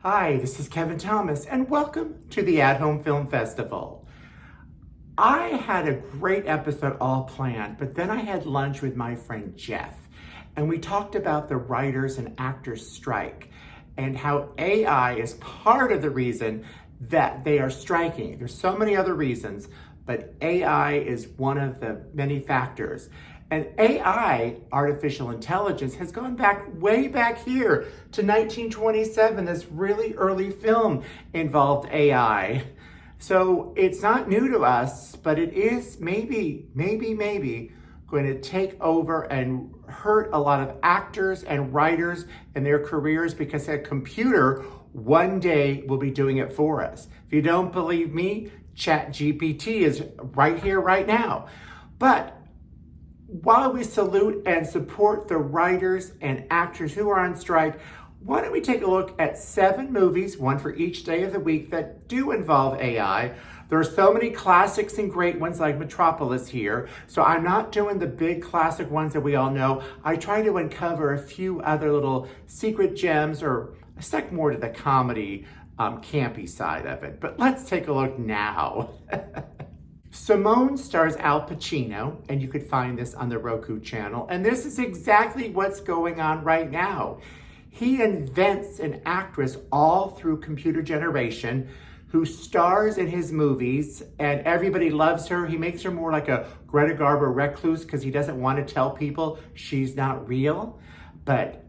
Hi, this is Kevin Thomas, and welcome to the At Home Film Festival. I had a great episode all planned, but then I had lunch with my friend Jeff, and we talked about the writers and actors strike and how AI is part of the reason that they are striking. There's so many other reasons, but AI is one of the many factors. And AI, artificial intelligence, has gone back way back here to 1927. This really early film involved AI. So it's not new to us, but it is maybe going to take over and hurt a lot of actors and writers and their careers because a computer one day will be doing it for us. If you don't believe me, ChatGPT is right here, right now. But while we salute and support the writers and actors who are on strike, why don't we take a look at 7 movies, one for each day of the week, that do involve AI. There are so many classics and great ones like Metropolis here, so I'm not doing the big classic ones that we all know. I try to uncover a few other little secret gems or stick more to the comedy, campy side of it. But let's take a look now. Simone stars Al Pacino, and you could find this on the Roku channel. And this is exactly what's going on right now. He invents an actress all through computer generation who stars in his movies, and everybody loves her. He makes her more like a Greta Garbo recluse because he doesn't want to tell people she's not real, but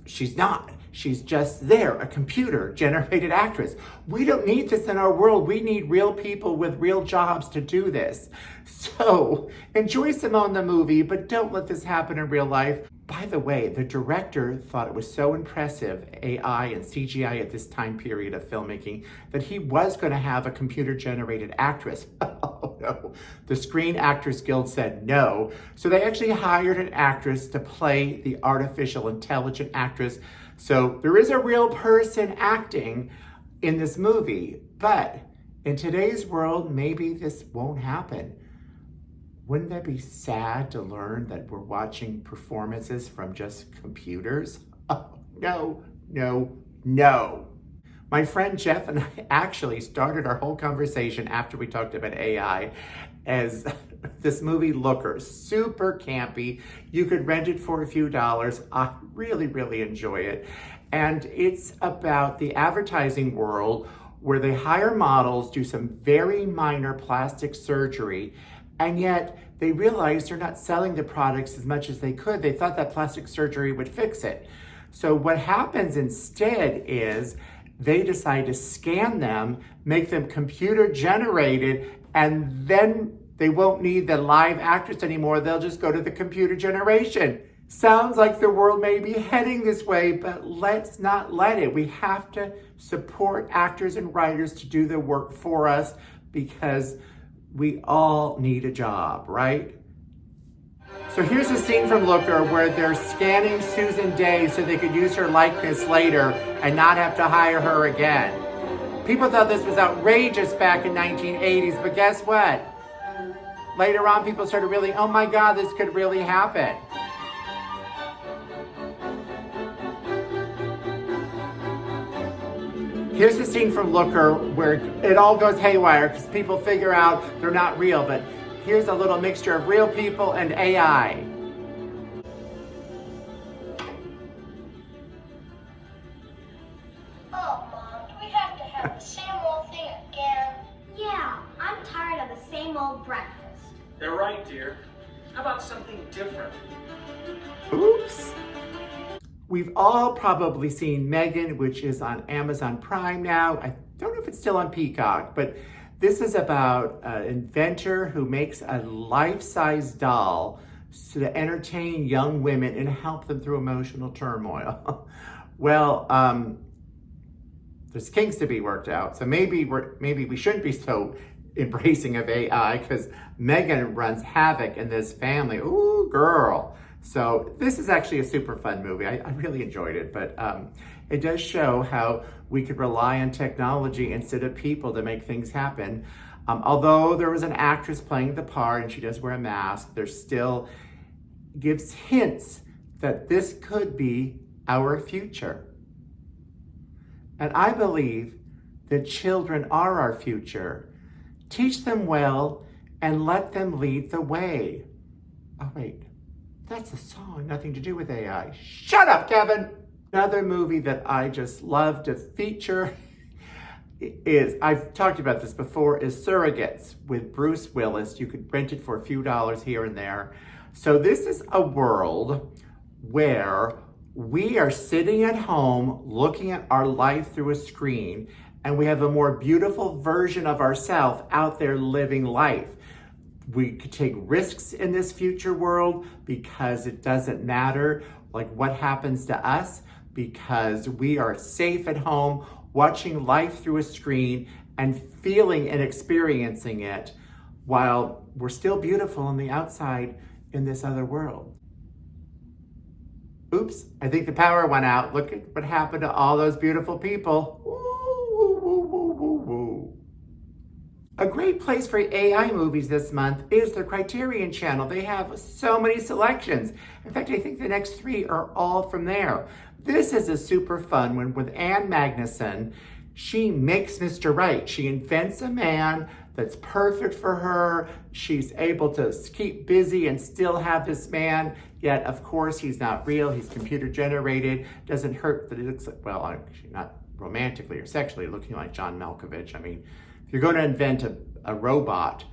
she's not. She's just there, a computer-generated actress. We don't need this in our world. We need real people with real jobs to do this. So enjoy Simone the movie, but don't let this happen in real life. By the way, the director thought it was so impressive, AI and CGI at this time period of filmmaking, that he was going to have a computer-generated actress. Oh no, the Screen Actors Guild said no. So they actually hired an actress to play the artificial intelligent actress. So there is a real person acting in this movie, but in today's world, maybe this won't happen. Wouldn't that be sad to learn that we're watching performances from just computers? Oh, no, no, no. My friend Jeff and I actually started our whole conversation after we talked about AI as this movie Looker, super campy. You could rent it for a few dollars. I really enjoy it. And it's about the advertising world where they hire models, do some very minor plastic surgery, and yet they realize they're not selling the products as much as they could. They thought that plastic surgery would fix it. So what happens instead is they decide to scan them, make them computer generated, and then they won't need the live actress anymore. They'll just go to the computer generation. Sounds like the world may be heading this way, but let's not let it. We have to support actors and writers to do the work for us because we all need a job, right? So here's a scene from Looker where they're scanning Susan Day so they could use her likeness later and not have to hire her again. People thought this was outrageous back in 1980s, but guess what? Later on, people started really, oh my God, this could really happen. Here's the scene from Looker where it all goes haywire because people figure out they're not real, but here's a little mixture of real people and AI. Oh, Mom, do we have to have the same old thing again? Yeah, I'm tired of the same old breakfast. They're right, dear. How about something different? Oops. We've all probably seen Megan, which is on Amazon Prime now. I don't know if it's still on Peacock, but this is about an inventor who makes a life-size doll to entertain young women and help them through emotional turmoil. Well, there's kinks to be worked out, so maybe we shouldn't be so embracing of AI because Megan runs havoc in this family. Ooh, girl. So this is actually a super fun movie. I really enjoyed it, but it does show how we could rely on technology instead of people to make things happen. Although there was an actress playing the part and she does wear a mask, there still gives hints that this could be our future. And I believe that children are our future. Teach them well and let them lead the way. Oh wait, that's a song, nothing to do with AI. Shut up, Kevin! Another movie that I just love to feature is, I've talked about this before, is Surrogates with Bruce Willis. You could rent it for a few dollars here and there. So this is a world where we are sitting at home looking at our life through a screen, and we have a more beautiful version of ourselves out there living life. We could take risks in this future world because it doesn't matter like what happens to us, because we are safe at home watching life through a screen and feeling and experiencing it while we're still beautiful on the outside in this other world. Oops, I think the power went out. Look at what happened to all those beautiful people. Woo, woo, woo, woo, woo. A great place for AI movies this month is the Criterion Channel. They have so many selections. In fact, I think the next 3 are all from there. This is a super fun one with Anne Magnuson. She makes Mr. Right. She invents a man that's perfect for her. She's able to keep busy and still have this man, yet of course he's not real, he's computer generated. Doesn't hurt that he looks like, well, actually not romantically or sexually, looking like John Malkovich. I mean, if you're going to invent a robot,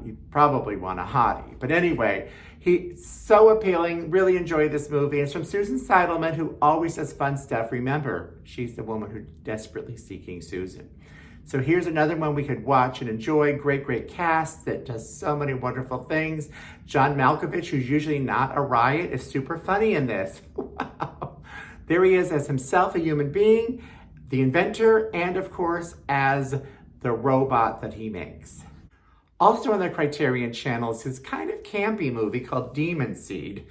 you probably want a hottie. But anyway, he's so appealing. Really enjoy this movie. It's from Susan Seidelman, who always does fun stuff. Remember, she's the woman who's desperately seeking Susan. So here's another one we could watch and enjoy. Great, great cast that does so many wonderful things. John Malkovich, who's usually not a riot, is super funny in this. Wow. There he is as himself, a human being, the inventor, and of course, as the robot that he makes. Also on the Criterion Channel is his kind of campy movie called Demon Seed,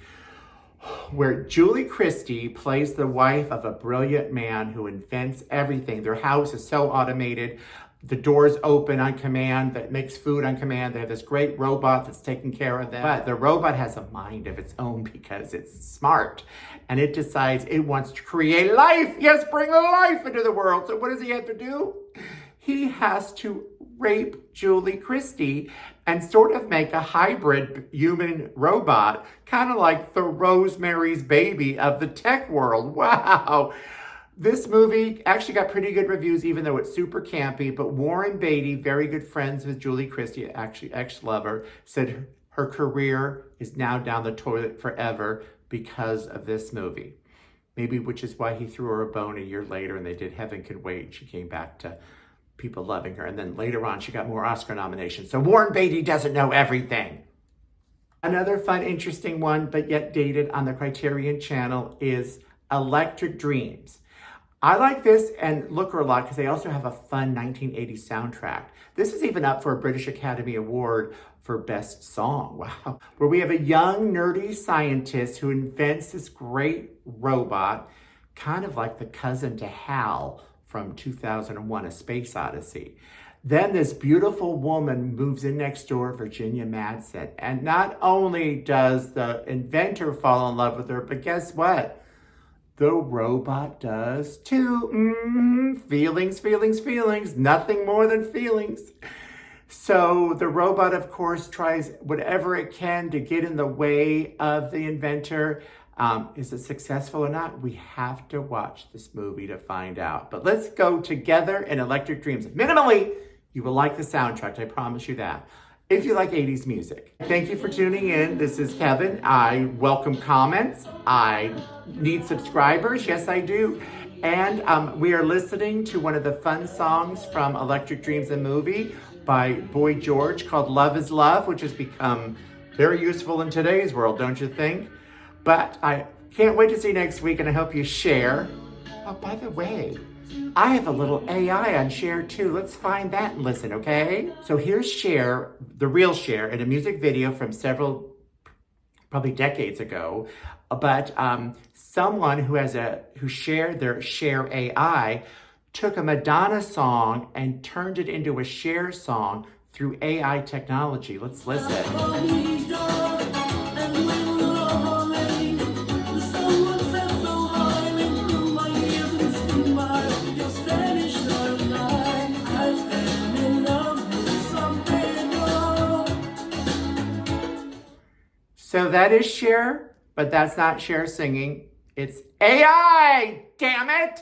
where Julie Christie plays the wife of a brilliant man who invents everything. Their house is so automated. The doors open on command, that makes food on command. They have this great robot that's taking care of them. But the robot has a mind of its own because it's smart. And it decides it wants to create life. Yes, bring life into the world. So what does he have to do? He has to rape Julie Christie and sort of make a hybrid human robot, kind of like the Rosemary's Baby of the tech world. Wow. This movie actually got pretty good reviews, even though it's super campy, but Warren Beatty, very good friends with Julie Christie, actually ex-lover, said her career is now down the toilet forever because of this movie. Maybe which is why he threw her a bone a year later and they did Heaven Can Wait. She came back to people loving her. And then later on, she got more Oscar nominations. So Warren Beatty doesn't know everything. Another fun, interesting one, but yet dated on the Criterion Channel is Electric Dreams. I like this and Looker a lot because they also have a fun 1980s soundtrack. This is even up for a British Academy Award for Best Song. Wow. Where we have a young, nerdy scientist who invents this great robot, kind of like the cousin to Hal from 2001, A Space Odyssey. Then this beautiful woman moves in next door, Virginia Madsen. And not only does the inventor fall in love with her, but guess what? The robot does too. Feelings, feelings, feelings. Nothing more than feelings. So the robot, of course, tries whatever it can to get in the way of the inventor. Is it successful or not? We have to watch this movie to find out. But let's go together in Electric Dreams. Minimally, you will like the soundtrack, I promise you that. If you like 80s music. Thank you for tuning in. This is Kevin. I welcome comments. I need subscribers. Yes, I do. And we are listening to one of the fun songs from Electric Dreams, the movie by Boy George called Love is Love, which has become very useful in today's world, don't you think? But I can't wait to see you next week, and I hope you share. Oh, by the way, I have a little AI on Share too. Let's find that and listen, okay? So here's Cher, the real Cher, in a music video from several, probably decades ago. But someone who shared their Cher AI took a Madonna song and turned it into a Cher song through AI technology. Let's listen. So that is Cher, but that's not Cher singing. It's AI, damn it!